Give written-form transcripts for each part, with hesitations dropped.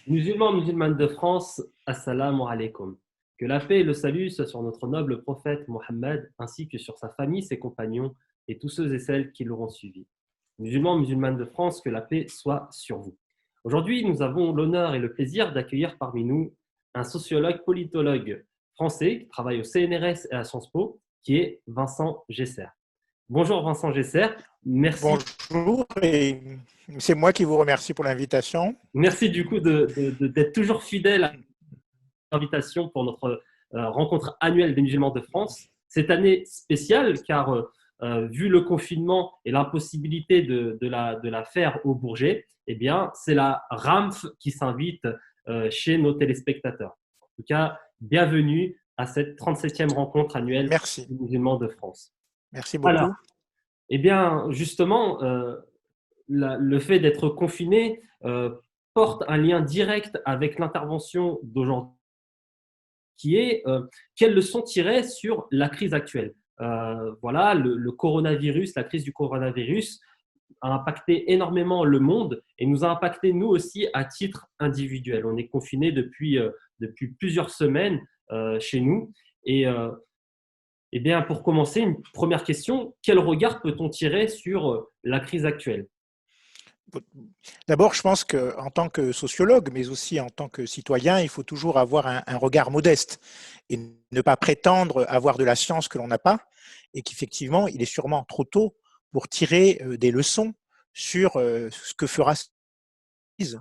Musulmans, musulmanes de France, assalamu alaikum. Que la paix et le salut soient sur notre noble prophète Mohammed, ainsi que sur sa famille, ses compagnons et tous ceux et celles qui l'auront suivi. Musulmans, musulmanes de France, que la paix soit sur vous. Aujourd'hui, nous avons l'honneur et le plaisir d'accueillir parmi nous un sociologue politologue français qui travaille au CNRS et à Sciences Po, qui est Vincent Gesser. Bonjour Vincent Gesser, merci. Bonjour, et c'est moi qui vous remercie pour l'invitation. Merci du coup d'être toujours fidèle à l'invitation pour notre rencontre annuelle des musulmans de France. Cette année spéciale car vu le confinement et l'impossibilité de la faire au Bourget, eh bien c'est la RAMF qui s'invite chez nos téléspectateurs. En tout cas, bienvenue à cette 37e rencontre annuelle Merci. des musulmans de France. Merci Alors, beaucoup. eh bien, justement, le fait d'être confiné porte un lien direct avec l'intervention d'aujourd'hui, qui est quelles leçons tirer sur la crise actuelle. Voilà, le coronavirus, la crise du coronavirus a impacté énormément le monde et nous a impacté nous aussi à titre individuel. On est confiné depuis plusieurs semaines chez nous et eh bien, pour commencer, une première question, quel regard peut-on tirer sur la crise actuelle? D'abord, je pense qu'en tant que sociologue, mais aussi en tant que citoyen, il faut toujours avoir un regard modeste et ne pas prétendre avoir de la science que l'on n'a pas, et qu'effectivement, il est sûrement trop tôt pour tirer des leçons sur ce que fera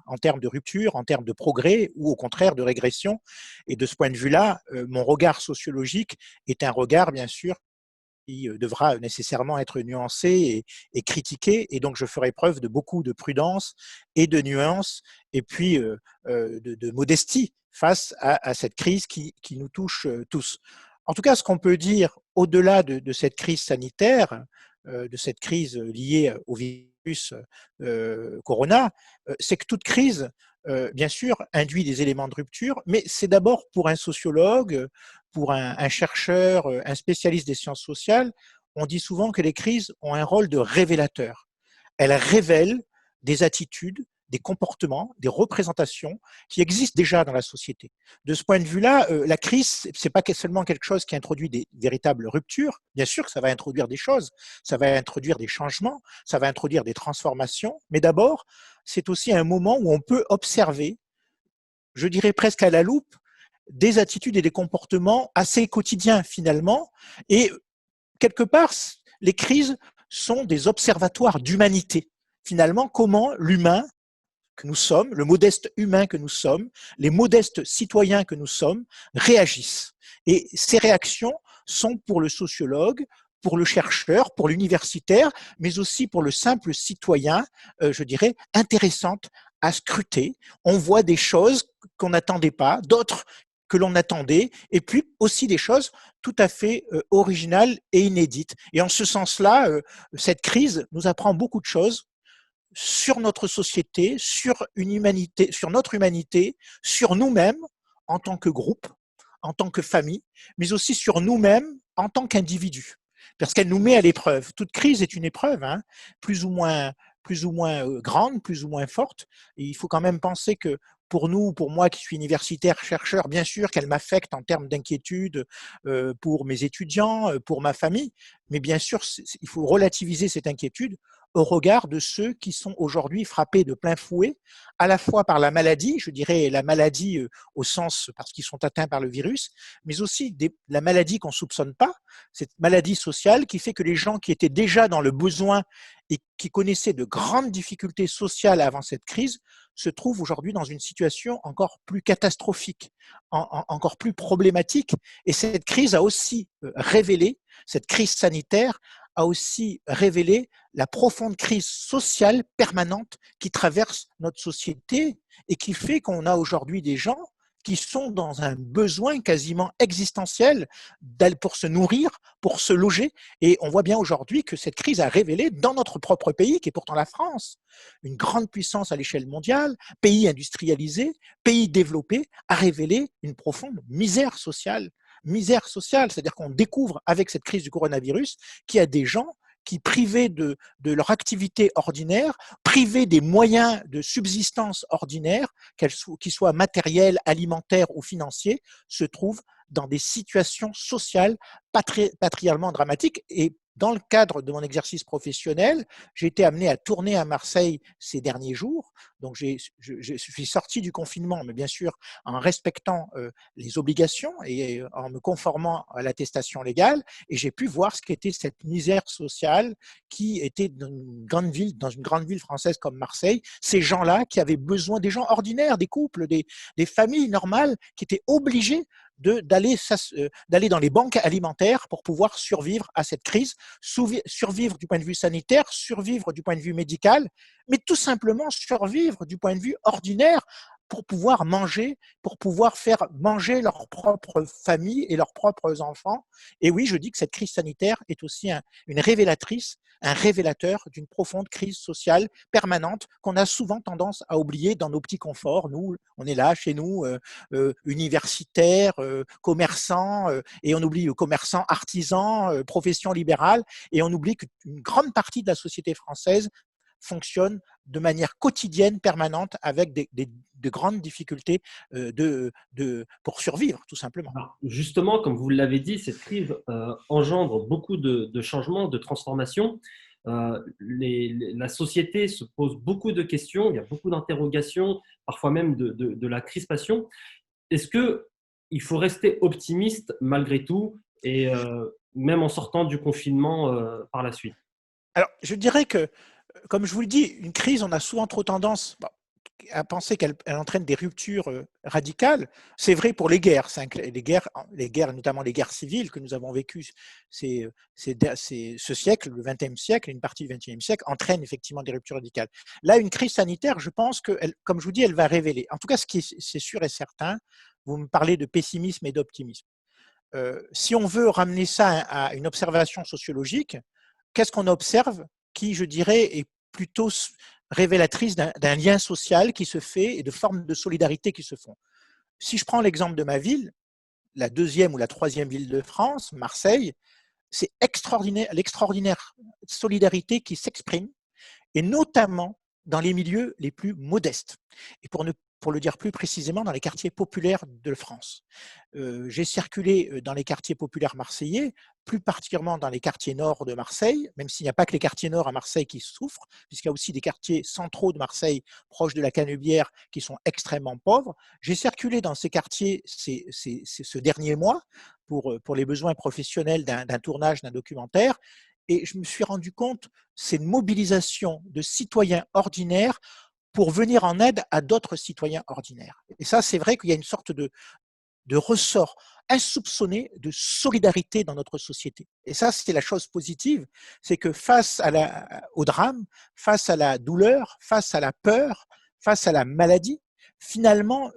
en termes de rupture, en termes de progrès ou au contraire de régression. Et de ce point de vue-là, mon regard sociologique est un regard, bien sûr, qui devra nécessairement être nuancé et critiqué. Et donc, je ferai preuve de beaucoup de prudence et de nuance, et puis de modestie face à cette crise qui nous touche tous. En tout cas, ce qu'on peut dire au-delà de cette crise sanitaire, de cette crise liée au virus Corona, c'est que toute crise, bien sûr, induit des éléments de rupture, mais c'est d'abord pour un sociologue, pour un chercheur, un spécialiste des sciences sociales, on dit souvent que les crises ont un rôle de révélateur. Elles révèlent des attitudes, des comportements, des représentations qui existent déjà dans la société. De ce point de vue-là, la crise, c'est pas seulement quelque chose qui introduit des véritables ruptures. Bien sûr que ça va introduire des choses, ça va introduire des changements, ça va introduire des transformations, mais d'abord, c'est aussi un moment où on peut observer, je dirais presque à la loupe, des attitudes et des comportements assez quotidiens finalement. Et quelque part, les crises sont des observatoires d'humanité. Finalement, comment l'humain que nous sommes, le modeste humain que nous sommes, les modestes citoyens que nous sommes, réagissent. Et ces réactions sont pour le sociologue, pour le chercheur, pour l'universitaire, mais aussi pour le simple citoyen, je dirais, intéressantes à scruter. On voit des choses qu'on n'attendait pas, d'autres que l'on attendait, et puis aussi des choses tout à fait originales et inédites. Et en ce sens-là, cette crise nous apprend beaucoup de choses sur notre société, sur une humanité, sur notre humanité, sur nous-mêmes en tant que groupe, en tant que famille, mais aussi sur nous-mêmes en tant qu'individus. Parce qu'elle nous met à l'épreuve. Toute crise est une épreuve, hein, plus ou moins grande, plus ou moins forte. Et il faut quand même penser que pour nous, pour moi qui suis universitaire, chercheur, bien sûr qu'elle m'affecte en termes d'inquiétude pour mes étudiants, pour ma famille, mais bien sûr, il faut relativiser cette inquiétude au regard de ceux qui sont aujourd'hui frappés de plein fouet, à la fois par la maladie, je dirais la maladie au sens parce qu'ils sont atteints par le virus, mais aussi la maladie qu'on ne soupçonne pas, cette maladie sociale qui fait que les gens qui étaient déjà dans le besoin et qui connaissaient de grandes difficultés sociales avant cette crise se trouvent aujourd'hui dans une situation encore plus catastrophique, encore plus problématique. Et cette crise a aussi révélé, cette crise sanitaire a aussi révélé la profonde crise sociale permanente qui traverse notre société et qui fait qu'on a aujourd'hui des gens qui sont dans un besoin quasiment existentiel pour se nourrir, pour se loger. Et on voit bien aujourd'hui que cette crise a révélé dans notre propre pays, qui est pourtant la France, une grande puissance à l'échelle mondiale, pays industrialisé, pays développé, a révélé une profonde misère sociale. Misère sociale, c'est-à-dire qu'on découvre avec cette crise du coronavirus qu'il y a des gens qui, privés de leur activité ordinaire, privés des moyens de subsistance ordinaire, qu'ils soient matériels, alimentaires ou financiers, se trouvent dans des situations sociales particulièrement dramatiques. Et dans le cadre de mon exercice professionnel, j'ai été amené à tourner à Marseille ces derniers jours. Donc, je suis sorti du confinement, mais bien sûr en respectant les obligations et en me conformant à l'attestation légale. Et j'ai pu voir ce qu'était cette misère sociale qui était dans une grande ville française comme Marseille. Ces gens-là qui avaient besoin, des gens ordinaires, des couples, des familles normales, qui étaient obligés d'aller dans les banques alimentaires pour pouvoir survivre à cette crise, survivre du point de vue sanitaire, survivre du point de vue médical, mais tout simplement survivre du point de vue ordinaire pour pouvoir manger, pour pouvoir faire manger leur propre famille et leurs propres enfants. Et oui, je dis que cette crise sanitaire est aussi une révélatrice, un révélateur d'une profonde crise sociale permanente qu'on a souvent tendance à oublier dans nos petits conforts. Nous, on est là, chez nous, universitaires, commerçants, et on oublie commerçants, artisans, professions libérales, et on oublie qu'une grande partie de la société française fonctionne de manière quotidienne, permanente, avec de grandes difficultés pour survivre, tout simplement. Alors, justement, comme vous l'avez dit, cette crise engendre beaucoup de changements, de transformations. La société se pose beaucoup de questions, il y a beaucoup d'interrogations, parfois même de la crispation. Est-ce qu'il faut rester optimiste malgré tout, et même en sortant du confinement par la suite? Alors, je dirais que, comme je vous le dis, une crise, on a souvent trop tendance à penser qu'elle entraîne des ruptures radicales. C'est vrai pour les guerres, les guerres, notamment les guerres civiles que nous avons vécues ce siècle, le XXe siècle, une partie du XXe siècle, entraîne effectivement des ruptures radicales. Là, une crise sanitaire, je pense que, comme je vous dis, elle va révéler. En tout cas, c'est sûr et certain, vous me parlez de pessimisme et d'optimisme. Si on veut ramener ça à une observation sociologique, qu'est-ce qu'on observe qui, je dirais, est plutôt révélatrice d'un lien social qui se fait et de formes de solidarité qui se font. Si je prends l'exemple de ma ville, la deuxième ou la troisième ville de France, Marseille, c'est extraordinaire, l'extraordinaire solidarité qui s'exprime, et notamment dans les milieux les plus modestes. Et pour le dire plus précisément, dans les quartiers populaires de France. J'ai circulé dans les quartiers populaires marseillais, plus particulièrement dans les quartiers nord de Marseille, même s'il n'y a pas que les quartiers nord à Marseille qui souffrent, puisqu'il y a aussi des quartiers centraux de Marseille, proches de la Canebière, qui sont extrêmement pauvres. J'ai circulé dans ces quartiers ce dernier mois pour les besoins professionnels d'un tournage, d'un documentaire, et je me suis rendu compte, c'est une mobilisation de citoyens ordinaires pour venir en aide à d'autres citoyens ordinaires. Et ça, c'est vrai qu'il y a une sorte de ressort insoupçonné de solidarité dans notre société. Et ça, c'est la chose positive, c'est que face au drame, face à la douleur, face à la peur, face à la maladie, finalement,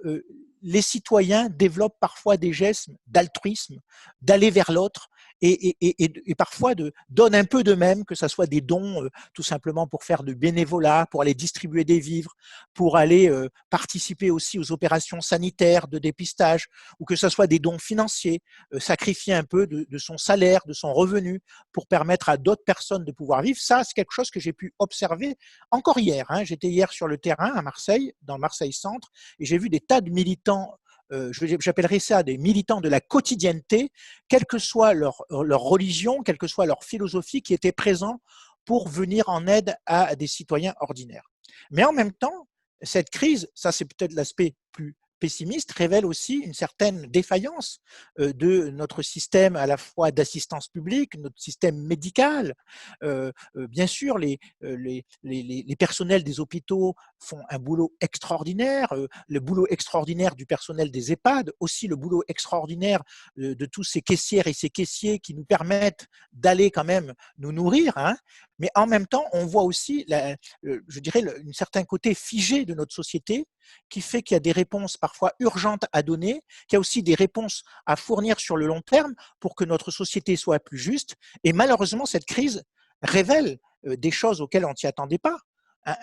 les citoyens développent parfois des gestes d'altruisme, d'aller vers l'autre, et parfois donnent un peu d'eux-mêmes, que ce soit des dons tout simplement pour faire de bénévolat, pour aller distribuer des vivres, pour aller participer aussi aux opérations sanitaires de dépistage, ou que ce soit des dons financiers, sacrifier un peu de son salaire, de son revenu, pour permettre à d'autres personnes de pouvoir vivre. Ça, c'est quelque chose que j'ai pu observer encore hier. J'étais hier sur le terrain à Marseille, dans le Marseille Centre, et j'ai vu des tas de militants, j'appellerais ça des militants de la quotidienneté, quelle que soit leur religion, quelle que soit leur philosophie, qui étaient présents pour venir en aide à des citoyens ordinaires. Mais en même temps, cette crise, ça c'est peut-être l'aspect plus pessimiste, révèle aussi une certaine défaillance de notre système à la fois d'assistance publique, notre système médical. Bien sûr, les personnels des hôpitaux font un boulot extraordinaire, le boulot extraordinaire du personnel des EHPAD, aussi le boulot extraordinaire de tous ces caissières et ces caissiers qui nous permettent d'aller quand même nous nourrir. Mais en même temps, on voit aussi, je dirais, un certain côté figé de notre société qui fait qu'il y a des réponses parfois urgentes à donner, qu'il y a aussi des réponses à fournir sur le long terme pour que notre société soit plus juste. Et malheureusement, cette crise révèle des choses auxquelles on ne s'y attendait pas.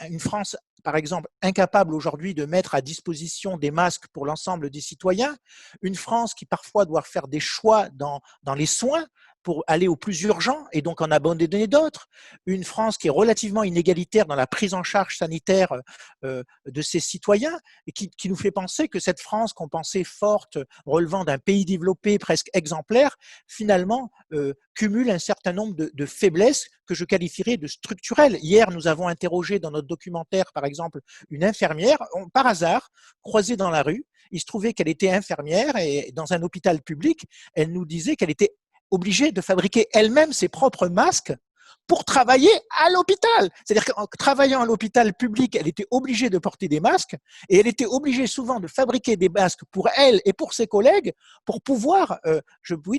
Une France, par exemple, incapable aujourd'hui de mettre à disposition des masques pour l'ensemble des citoyens, une France qui parfois doit faire des choix dans les soins pour aller au plus urgent et donc en abandonner d'autres, une France qui est relativement inégalitaire dans la prise en charge sanitaire de ses citoyens et qui nous fait penser que cette France qu'on pensait forte, relevant d'un pays développé presque exemplaire, finalement cumule un certain nombre de faiblesses que je qualifierais de structurelles. Hier, nous avons interrogé dans notre documentaire, par exemple, une infirmière, par hasard, croisée dans la rue. Il se trouvait qu'elle était infirmière et dans un hôpital public, elle nous disait qu'elle était obligée de fabriquer elle-même ses propres masques pour travailler à l'hôpital. C'est-à-dire qu'en travaillant à l'hôpital public, elle était obligée de porter des masques et elle était obligée souvent de fabriquer des masques pour elle et pour ses collègues pour pouvoir,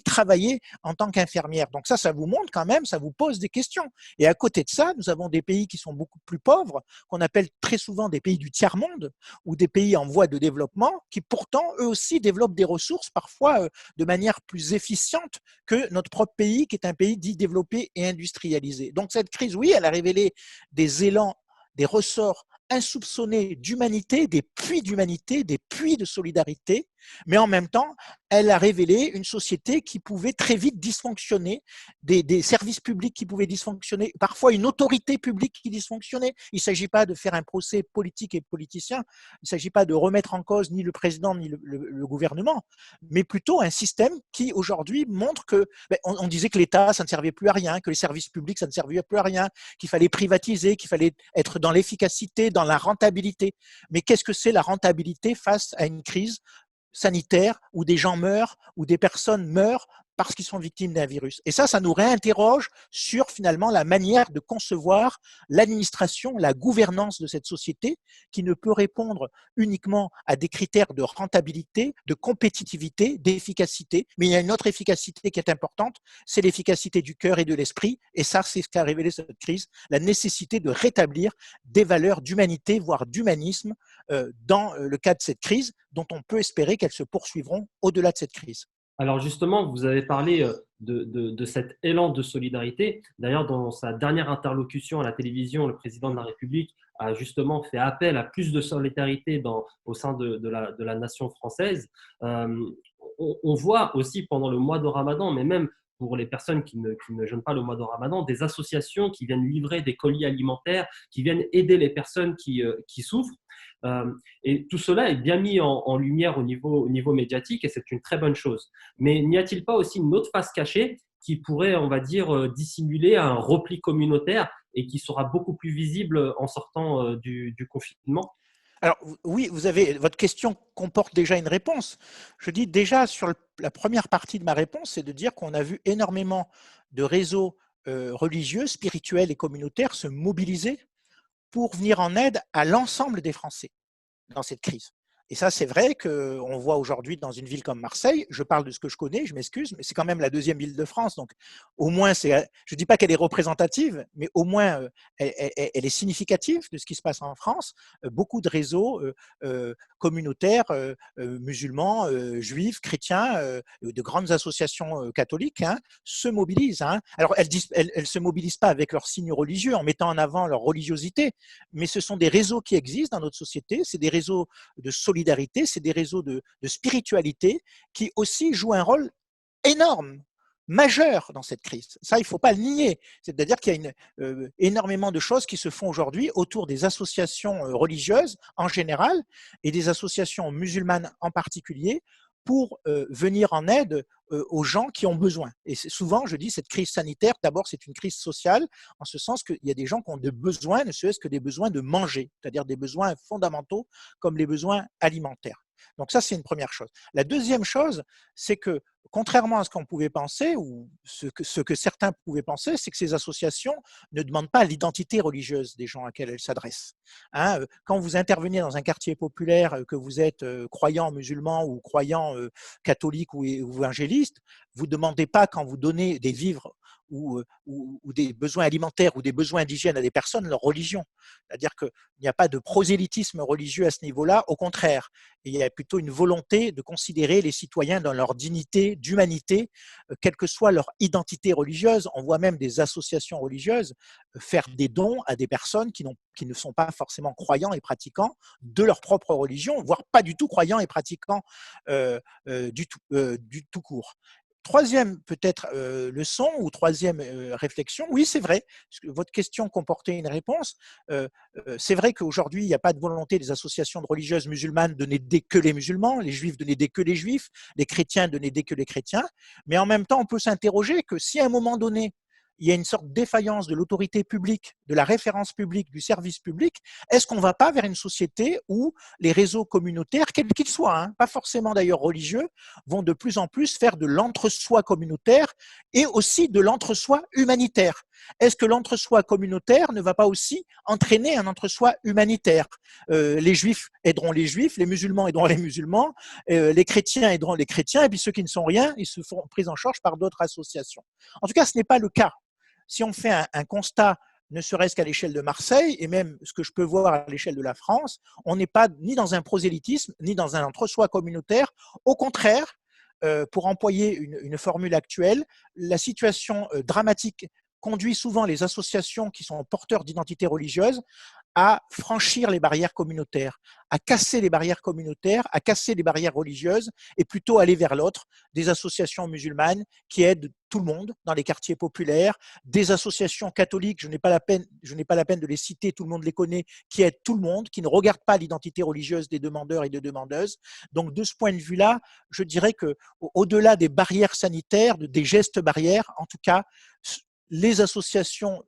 travailler en tant qu'infirmière. Donc ça vous montre quand même, ça vous pose des questions. Et à côté de ça, nous avons des pays qui sont beaucoup plus pauvres, qu'on appelle très souvent des pays du tiers-monde ou des pays en voie de développement, qui pourtant, eux aussi, développent des ressources parfois de manière plus efficiente que notre propre pays, qui est un pays dit développé et industrialisé. Donc cette crise, oui, elle a révélé des élans, des ressorts insoupçonnés d'humanité, des puits d'humanité, des puits de solidarité, mais en même temps, elle a révélé une société qui pouvait très vite dysfonctionner, des services publics qui pouvaient dysfonctionner, parfois une autorité publique qui dysfonctionnait. Il ne s'agit pas de faire un procès politique et politicien, il ne s'agit pas de remettre en cause ni le président ni le gouvernement, mais plutôt un système qui aujourd'hui montre que, on disait que l'État, ça ne servait plus à rien, que les services publics, ça ne servait plus à rien, qu'il fallait privatiser, qu'il fallait être dans l'efficacité, dans la rentabilité. Mais qu'est-ce que c'est la rentabilité face à une crise sanitaire où des gens meurent, où des personnes meurent parce qu'ils sont victimes d'un virus. Et ça nous réinterroge sur finalement la manière de concevoir l'administration, la gouvernance de cette société qui ne peut répondre uniquement à des critères de rentabilité, de compétitivité, d'efficacité. Mais il y a une autre efficacité qui est importante, c'est l'efficacité du cœur et de l'esprit. Et ça, c'est ce qu'a révélé cette crise, la nécessité de rétablir des valeurs d'humanité, voire d'humanisme dans le cadre de cette crise, dont on peut espérer qu'elles se poursuivront au-delà de cette crise. Alors justement, vous avez parlé de cet élan de solidarité. D'ailleurs, dans sa dernière interlocution à la télévision, le président de la République a justement fait appel à plus de solidarité au sein de la nation française. On voit aussi pendant le mois de Ramadan, mais même pour les personnes qui ne jeûnent pas le mois de Ramadan, des associations qui viennent livrer des colis alimentaires, qui viennent aider les personnes qui souffrent. Et tout cela est bien mis en lumière au niveau médiatique et c'est une très bonne chose. Mais n'y a-t-il pas aussi une autre face cachée qui pourrait, on va dire, dissimuler un repli communautaire et qui sera beaucoup plus visible en sortant du confinement? Alors oui, votre question comporte déjà une réponse. Je dis déjà sur la première partie de ma réponse, c'est de dire qu'on a vu énormément de réseaux religieux, spirituels et communautaires se mobiliser pour venir en aide à l'ensemble des Français dans cette crise. Et ça, c'est vrai qu'on voit aujourd'hui dans une ville comme Marseille, je parle de ce que je connais, je m'excuse, mais c'est quand même la deuxième ville de France, donc au moins, je ne dis pas qu'elle est représentative, mais au moins, elle est significative de ce qui se passe en France. Beaucoup de réseaux communautaires, musulmans, juifs, chrétiens, de grandes associations catholiques se mobilisent. Alors, elles ne se mobilisent pas avec leurs signes religieux, en mettant en avant leur religiosité, mais ce sont des réseaux qui existent dans notre société, c'est des réseaux de solidarité, c'est des réseaux de spiritualité qui aussi jouent un rôle énorme, majeur dans cette crise. Ça, il ne faut pas le nier. C'est-à-dire qu'il y a énormément de choses qui se font aujourd'hui autour des associations religieuses en général et des associations musulmanes en particulier pour venir en aide aux gens qui ont besoin. Et souvent, je dis, cette crise sanitaire, d'abord, c'est une crise sociale, en ce sens qu'il y a des gens qui ont des besoins, ne serait-ce que des besoins de manger, c'est-à-dire des besoins fondamentaux comme les besoins alimentaires. Donc ça, c'est une première chose. La deuxième chose, c'est que contrairement à ce qu'on pouvait penser, ou ce que certains pouvaient penser, c'est que ces associations ne demandent pas l'identité religieuse des gens à qui elles s'adressent. Quand vous intervenez dans un quartier populaire, que vous êtes croyant musulman ou croyant catholique ou évangéliste, vous ne demandez pas, quand vous donnez des vivres ou des besoins alimentaires ou des besoins d'hygiène à des personnes, leur religion. C'est-à-dire qu'il n'y a pas de prosélytisme religieux à ce niveau-là, au contraire. Il y a plutôt une volonté de considérer les citoyens dans leur dignité, d'humanité, quelle que soit leur identité religieuse. On voit même des associations religieuses faire des dons à des personnes qui ne sont pas forcément croyants et pratiquants de leur propre religion, voire pas du tout croyants et pratiquants du tout court. troisième peut-être leçon ou troisième réflexion, oui c'est vrai, votre question comportait une réponse. C'est vrai qu'aujourd'hui il n'y a pas de volonté des associations de religieuses musulmanes de n'aider que les musulmans, les juifs de n'aider que les juifs, les chrétiens de n'aider que les chrétiens, mais en même temps on peut s'interroger que si à un moment donné il y a une sorte de défaillance de l'autorité publique, de la référence publique, du service public, est-ce qu'on ne va pas vers une société où les réseaux communautaires, quels qu'ils soient, hein, pas forcément d'ailleurs religieux, vont de plus en plus faire de l'entre-soi communautaire et aussi de l'entre-soi humanitaire? Est-ce que l'entre-soi communautaire ne va pas aussi entraîner un entre-soi humanitaire? Les juifs aideront les juifs, les musulmans aideront les musulmans, les chrétiens aideront les chrétiens, et puis ceux qui ne sont rien, ils se font pris en charge par d'autres associations. En tout cas, ce n'est pas le cas. Si on fait un constat, ne serait-ce qu'à l'échelle de Marseille, et même ce que je peux voir à l'échelle de la France, on n'est pas ni dans un prosélytisme, ni dans un entre-soi communautaire. Au contraire, pour employer une formule actuelle, la situation dramatique conduit souvent les associations qui sont porteurs d'identité religieuse à franchir les barrières communautaires, à casser les barrières communautaires, à casser les barrières religieuses et plutôt aller vers l'autre, des associations musulmanes qui aident tout le monde dans les quartiers populaires, des associations catholiques, je n'ai pas la peine de les citer, tout le monde les connaît, qui aident tout le monde, qui ne regardent pas l'identité religieuse des demandeurs et des demandeuses. Donc de ce point de vue-là, je dirais que au-delà des barrières sanitaires, des gestes barrières, en tout cas, les associations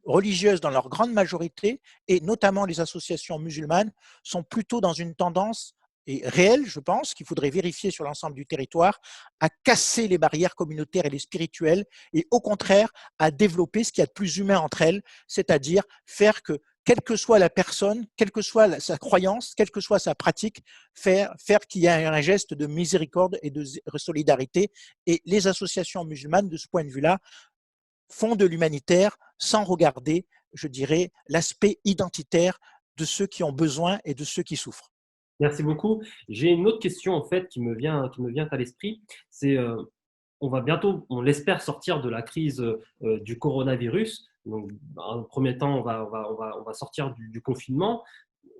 religieuses dans leur grande majorité, et notamment les associations musulmanes, sont plutôt dans une tendance et réelle, je pense, qu'il faudrait vérifier sur l'ensemble du territoire, à casser les barrières communautaires et les spirituelles, et au contraire, à développer ce qu'il y a de plus humain entre elles, c'est-à-dire faire que, quelle que soit la personne, quelle que soit sa croyance, quelle que soit sa pratique, faire qu'il y ait un geste de miséricorde et de solidarité. Et les associations musulmanes, de ce point de vue-là, font de l'humanitaire sans regarder, je dirais, l'aspect identitaire de ceux qui ont besoin et de ceux qui souffrent. Merci beaucoup. J'ai une autre question en fait qui me vient à l'esprit. C'est on va bientôt, on l'espère, sortir de la crise du coronavirus. Donc, en premier temps, on va sortir du confinement.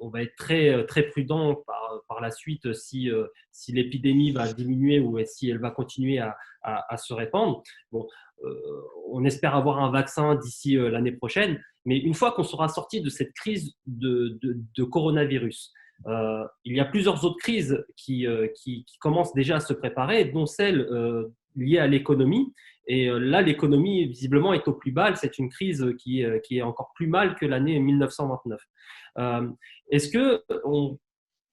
On va être très prudent par la suite si l'épidémie va diminuer ou si elle va continuer à se répandre. Bon, on espère avoir un vaccin d'ici l'année prochaine, mais une fois qu'on sera sorti de cette crise de coronavirus, il y a plusieurs autres crises qui commencent déjà à se préparer, dont celle liée à l'économie. Et là, l'économie, visiblement, est au plus bas. C'est une crise qui est encore plus mal que l'année 1929. Est-ce que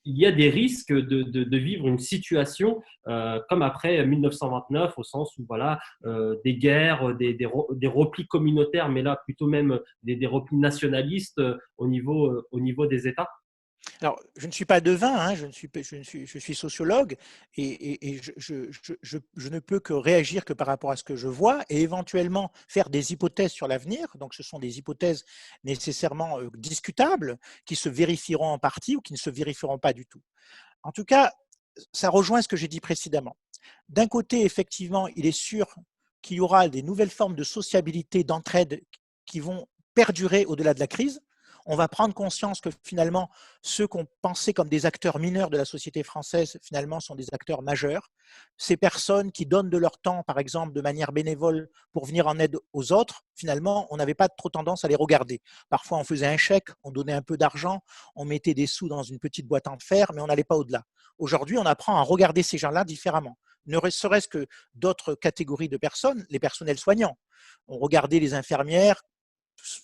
il y a des risques de vivre une situation comme après 1929, au sens où voilà, des guerres, des replis communautaires, mais là plutôt même des replis nationalistes au niveau des États? Alors, je ne suis pas devin, hein, je suis sociologue et je ne peux que réagir que par rapport à ce que je vois et éventuellement faire des hypothèses sur l'avenir. Donc, ce sont des hypothèses nécessairement discutables qui se vérifieront en partie ou qui ne se vérifieront pas du tout. En tout cas, ça rejoint ce que j'ai dit précédemment. D'un côté, effectivement, il est sûr qu'il y aura des nouvelles formes de sociabilité, d'entraide qui vont perdurer au-delà de la crise. On va prendre conscience que finalement, ceux qu'on pensait comme des acteurs mineurs de la société française, finalement, sont des acteurs majeurs. Ces personnes qui donnent de leur temps, par exemple, de manière bénévole pour venir en aide aux autres, finalement, on n'avait pas trop tendance à les regarder. Parfois, on faisait un chèque, on donnait un peu d'argent, on mettait des sous dans une petite boîte en fer, mais on n'allait pas au-delà. Aujourd'hui, on apprend à regarder ces gens-là différemment. Ne serait-ce que d'autres catégories de personnes, les personnels soignants. On regardait les infirmières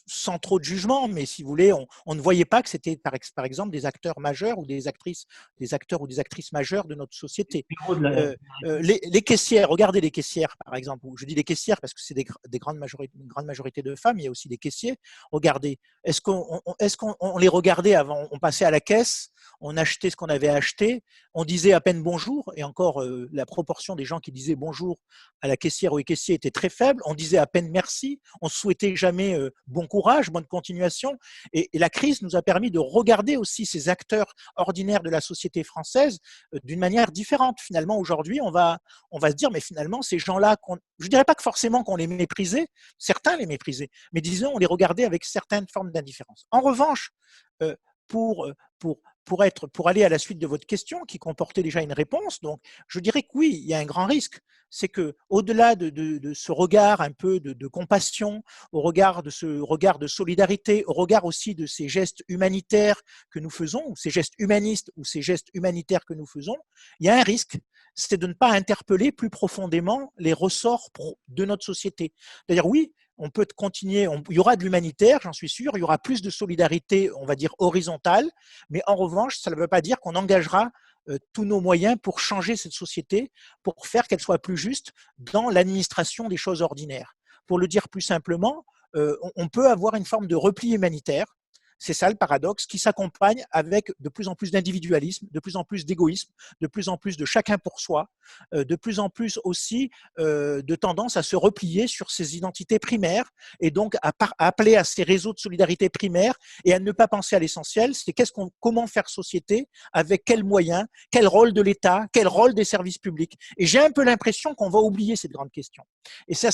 sans trop de jugement, mais si vous voulez, on ne voyait pas que c'était par exemple des acteurs majeurs ou des acteurs ou des actrices majeures de notre société. Les caissières, regardez les caissières par exemple, je dis les caissières parce que c'est une grande majorité de femmes, il y a aussi des caissiers. Regardez, est-ce qu'on les regardait avant? On passait à la caisse, on achetait ce qu'on avait acheté, on disait à peine bonjour, et encore la proportion des gens qui disaient bonjour à la caissière ou au caissier était très faible, on disait à peine merci, on ne souhaitait jamais bon courage, bonne continuation, et la crise nous a permis de regarder aussi ces acteurs ordinaires de la société française d'une manière différente. Finalement, aujourd'hui, on va se dire, mais finalement, ces gens-là, je ne dirais pas que forcément qu'on les méprisait, certains les méprisaient, mais disons, on les regardait avec certaines formes d'indifférence. En revanche, pour, pour aller à la suite de votre question, qui comportait déjà une réponse, donc je dirais que oui, il y a un grand risque. C'est que, au-delà de ce regard un peu de compassion, au regard de ce regard de solidarité, au regard aussi de ces gestes humanitaires que nous faisons, ou ces gestes humanistes ou ces gestes humanitaires que nous faisons, il y a un risque, c'est de ne pas interpeller plus profondément les ressorts de notre société. D'ailleurs, oui, on peut continuer, il y aura de l'humanitaire, j'en suis sûr, il y aura plus de solidarité, on va dire horizontale, mais en revanche, ça ne veut pas dire qu'on engagera tous nos moyens pour changer cette société, pour faire qu'elle soit plus juste dans l'administration des choses ordinaires. Pour le dire plus simplement, on peut avoir une forme de repli humanitaire. C'est ça le paradoxe, qui s'accompagne avec de plus en plus d'individualisme, de plus en plus d'égoïsme, de plus en plus de chacun pour soi, de plus en plus aussi de tendance à se replier sur ses identités primaires et donc à appeler à ces réseaux de solidarité primaires et à ne pas penser à l'essentiel, c'est comment faire société, avec quels moyens, quel rôle de l'État, quel rôle des services publics. Et j'ai un peu l'impression qu'on va oublier cette grande question. Et c'est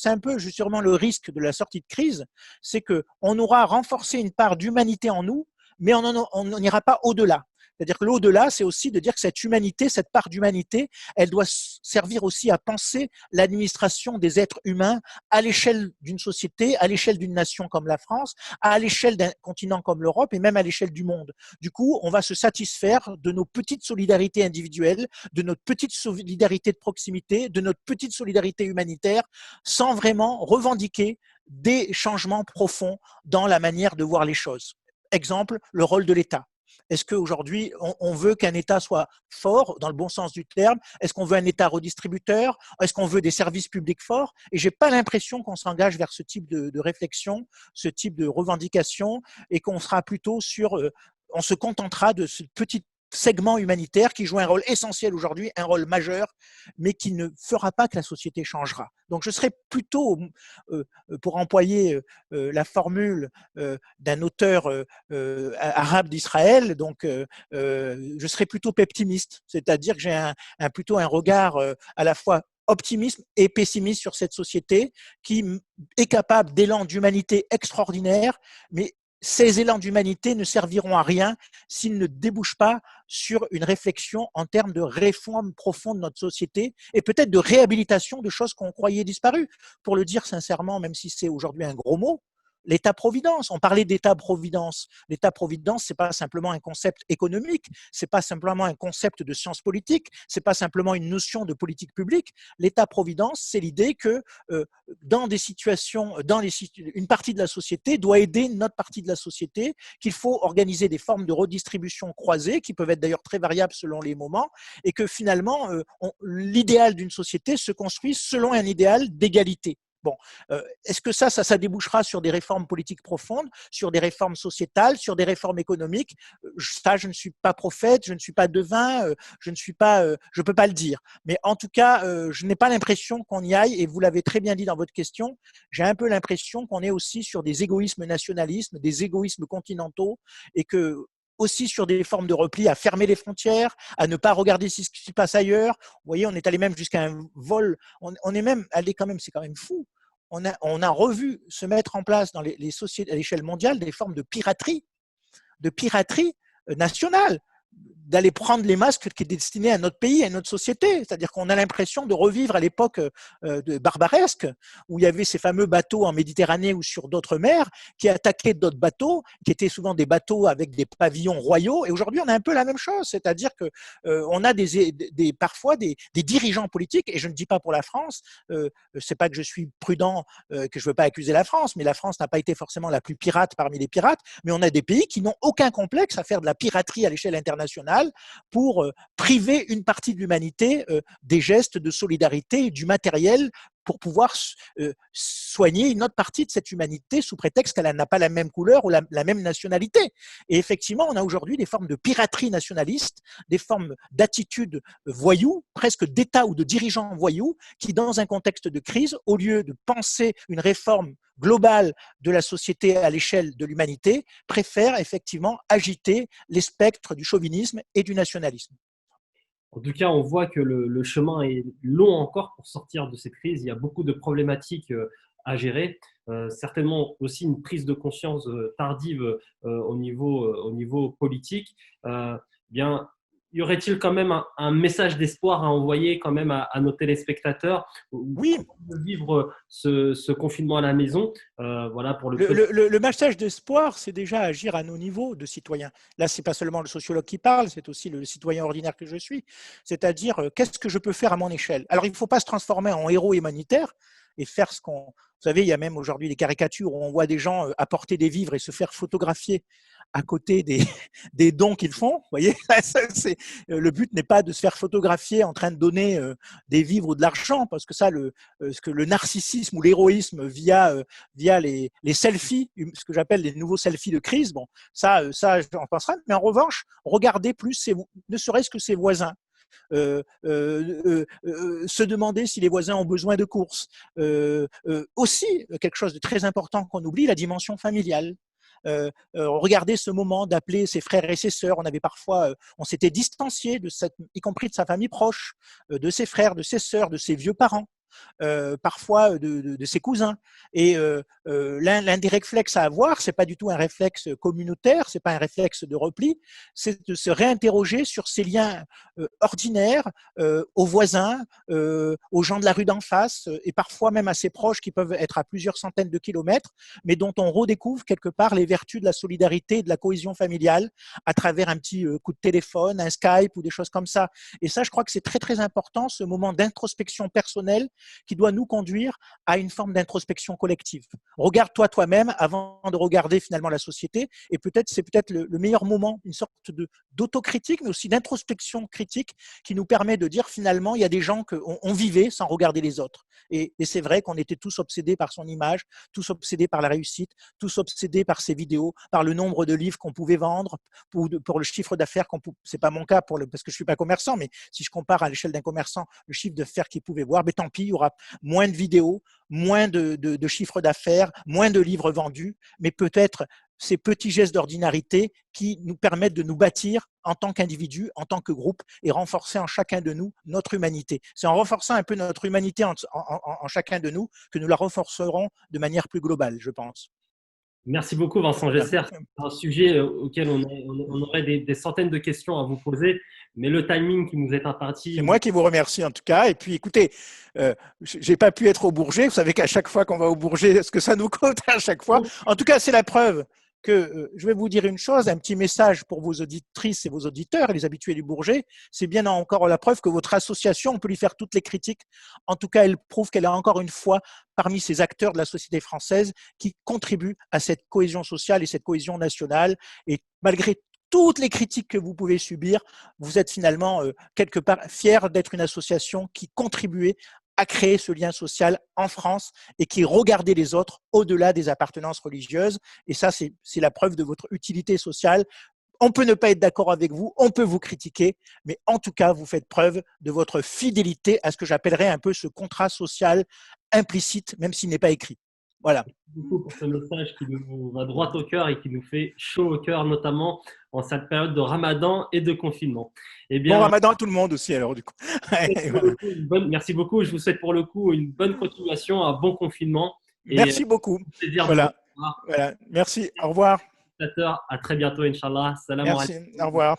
un peu justement le risque de la sortie de crise, c'est qu'on aura renforcé une part d'humanité en nous, mais on n'ira pas au-delà. C'est-à-dire que l'au-delà, c'est aussi de dire que cette humanité, cette part d'humanité, elle doit servir aussi à penser l'administration des êtres humains à l'échelle d'une société, à l'échelle d'une nation comme la France, à l'échelle d'un continent comme l'Europe et même à l'échelle du monde. Du coup, on va se satisfaire de nos petites solidarités individuelles, de notre petite solidarité de proximité, de notre petite solidarité humanitaire, sans vraiment revendiquer des changements profonds dans la manière de voir les choses. Exemple, le rôle de l'État. Est-ce qu'aujourd'hui, on veut qu'un État soit fort, dans le bon sens du terme? Est-ce qu'on veut un État redistributeur? Est-ce qu'on veut des services publics forts? Et je n'ai pas l'impression qu'on s'engage vers ce type de réflexion, ce type de revendication, et qu'on sera plutôt sur… on se contentera de ce petit segment humanitaire qui joue un rôle essentiel aujourd'hui, un rôle majeur, mais qui ne fera pas que la société changera. Donc je serais plutôt, pour employer la formule d'un auteur arabe d'Israël, donc je serais plutôt pessimiste, c'est-à-dire que j'ai plutôt un regard à la fois optimisme et pessimiste sur cette société qui est capable d'élan d'humanité extraordinaire, mais ces élans d'humanité ne serviront à rien s'ils ne débouchent pas sur une réflexion en termes de réforme profonde de notre société et peut-être de réhabilitation de choses qu'on croyait disparues. Pour le dire sincèrement, même si c'est aujourd'hui un gros mot, l'État-providence. On parlait d'État-providence. L'État-providence, c'est pas simplement un concept économique, c'est pas simplement un concept de science politique, c'est pas simplement une notion de politique publique. L'État-providence, c'est l'idée que dans des situations, une partie de la société doit aider une autre partie de la société, qu'il faut organiser des formes de redistribution croisées, qui peuvent être d'ailleurs très variables selon les moments, et que finalement, l'idéal d'une société se construit selon un idéal d'égalité. Bon, est-ce que ça débouchera sur des réformes politiques profondes, sur des réformes sociétales, sur des réformes économiques? Ça, je ne suis pas prophète, je ne suis pas devin, je peux pas le dire. Mais en tout cas, je n'ai pas l'impression qu'on y aille. Et vous l'avez très bien dit dans votre question, j'ai un peu l'impression qu'on est aussi sur des égoïsmes nationalistes, des égoïsmes continentaux, et que aussi sur des formes de repli, à fermer les frontières, à ne pas regarder ce qui se passe ailleurs. Vous voyez, on est allé même jusqu'à un vol. On est même allé quand même, c'est quand même fou. On a revu se mettre en place dans les sociétés à l'échelle mondiale des formes de piraterie nationale, d'aller prendre les masques qui étaient destinés à notre pays, à notre société. C'est-à-dire qu'on a l'impression de revivre à l'époque de barbaresque, où il y avait ces fameux bateaux en Méditerranée ou sur d'autres mers qui attaquaient d'autres bateaux, qui étaient souvent des bateaux avec des pavillons royaux. Et aujourd'hui, on a un peu la même chose. C'est-à-dire que on a parfois des dirigeants politiques, et je ne dis pas pour la France, c'est pas que je suis prudent, que je veux pas accuser la France, mais la France n'a pas été forcément la plus pirate parmi les pirates, mais on a des pays qui n'ont aucun complexe à faire de la piraterie à l'échelle internationale pour priver une partie de l'humanité des gestes de solidarité et du matériel pour pouvoir soigner une autre partie de cette humanité sous prétexte qu'elle n'a pas la même couleur ou la même nationalité. Et effectivement, on a aujourd'hui des formes de piraterie nationaliste, des formes d'attitudes voyous, presque d'État ou de dirigeants voyous, qui, dans un contexte de crise, au lieu de penser une réforme globale de la société à l'échelle de l'humanité, préfèrent effectivement agiter les spectres du chauvinisme et du nationalisme. En tout cas, on voit que le chemin est long encore pour sortir de cette crise. Il y a beaucoup de problématiques à gérer. certainement aussi une prise de conscience tardive au niveau politique, bien, y aurait-il quand même un message d'espoir à envoyer quand même à nos téléspectateurs Oui, de vivre ce confinement à la maison, voilà pour le peu. le message d'espoir, c'est déjà agir à nos niveaux de citoyens. Là, ce n'est pas seulement le sociologue qui parle, c'est aussi le citoyen ordinaire que je suis. C'est-à-dire, qu'est-ce que je peux faire à mon échelle? Alors, il ne faut pas se transformer en héros humanitaire et faire ce qu'on… Vous savez, il y a même aujourd'hui des caricatures où on voit des gens apporter des vivres et se faire photographier à côté des dons qu'ils font. Vous voyez, le but n'est pas de se faire photographier en train de donner des vivres ou de l'argent, parce que ça, ce que le narcissisme ou l'héroïsme via les selfies, ce que j'appelle les nouveaux selfies de crise, bon, ça j'en penserai. Mais en revanche, regardez plus, ne serait-ce que ses voisins. Se demander si les voisins ont besoin de courses. Aussi, quelque chose de très important qu'on oublie, la dimension familiale. Regardez ce moment d'appeler ses frères et ses sœurs. On avait parfois, on s'était distancié y compris de sa famille proche, de ses frères, de ses sœurs, de ses vieux parents. Parfois de ses cousins. Et l'un des réflexes à avoir, c'est pas du tout un réflexe communautaire, c'est pas un réflexe de repli, c'est de se réinterroger sur ces liens ordinaires aux voisins, aux gens de la rue d'en face, et parfois même à ses proches qui peuvent être à plusieurs centaines de kilomètres, mais dont on redécouvre quelque part les vertus de la solidarité et de la cohésion familiale à travers un petit coup de téléphone, un Skype ou des choses comme ça. Et ça, je crois que c'est très très important, ce moment d'introspection personnelle qui doit nous conduire à une forme d'introspection collective. Regarde-toi toi-même avant de regarder finalement la société, et c'est peut-être le meilleur moment, une sorte d'autocritique, mais aussi d'introspection critique qui nous permet de dire finalement, il y a des gens qu'on vivait sans regarder les autres. Et c'est vrai qu'on était tous obsédés par son image, tous obsédés par la réussite, tous obsédés par ses vidéos, par le nombre de livres qu'on pouvait vendre, pour le chiffre d'affaires c'est pas mon cas parce que je suis pas commerçant, mais si je compare à l'échelle d'un commerçant le chiffre d'affaires qu'il pouvait voir, mais tant pis, il y aura moins de vidéos, moins de chiffre d'affaires, moins de livres vendus, mais peut-être ces petits gestes d'ordinarité qui nous permettent de nous bâtir en tant qu'individus, en tant que groupe, et renforcer en chacun de nous notre humanité. C'est en renforçant un peu notre humanité en chacun de nous que nous la renforcerons de manière plus globale, je pense. Merci beaucoup, Vincent Gesser. C'est un sujet auquel on aurait des centaines de questions à vous poser, mais le timing qui nous est imparti. C'est moi qui vous remercie en tout cas. Et puis écoutez, j'ai pas pu être au Bourget. Vous savez qu'à chaque fois qu'on va au Bourget, ce que ça nous coûte à chaque fois. En tout cas, c'est la preuve que je vais vous dire une chose, un petit message pour vos auditrices et vos auditeurs et les habitués du Bourget. C'est bien encore la preuve que votre association, on peut lui faire toutes les critiques. En tout cas, elle prouve qu'elle est encore une fois parmi ces acteurs de la société française qui contribuent à cette cohésion sociale et cette cohésion nationale. Et malgré toutes les critiques que vous pouvez subir, vous êtes finalement quelque part fiers d'être une association qui contribuait à créer ce lien social en France et qui regardait les autres au-delà des appartenances religieuses. Et ça, c'est la preuve de votre utilité sociale. On peut ne pas être d'accord avec vous, on peut vous critiquer, mais en tout cas, vous faites preuve de votre fidélité à ce que j'appellerais un peu ce contrat social implicite, même s'il n'est pas écrit. Voilà. Merci beaucoup pour ce message qui nous va droit au cœur et qui nous fait chaud au cœur, notamment en cette période de Ramadan et de confinement. Eh bien, bon Ramadan à tout le monde aussi, alors du coup. Merci beaucoup. Je vous souhaite pour le coup une bonne continuation, un bon confinement. Merci beaucoup. Voilà. Merci. Au revoir. À très bientôt, Inch'Allah. Salam alaikum. Merci. Au revoir.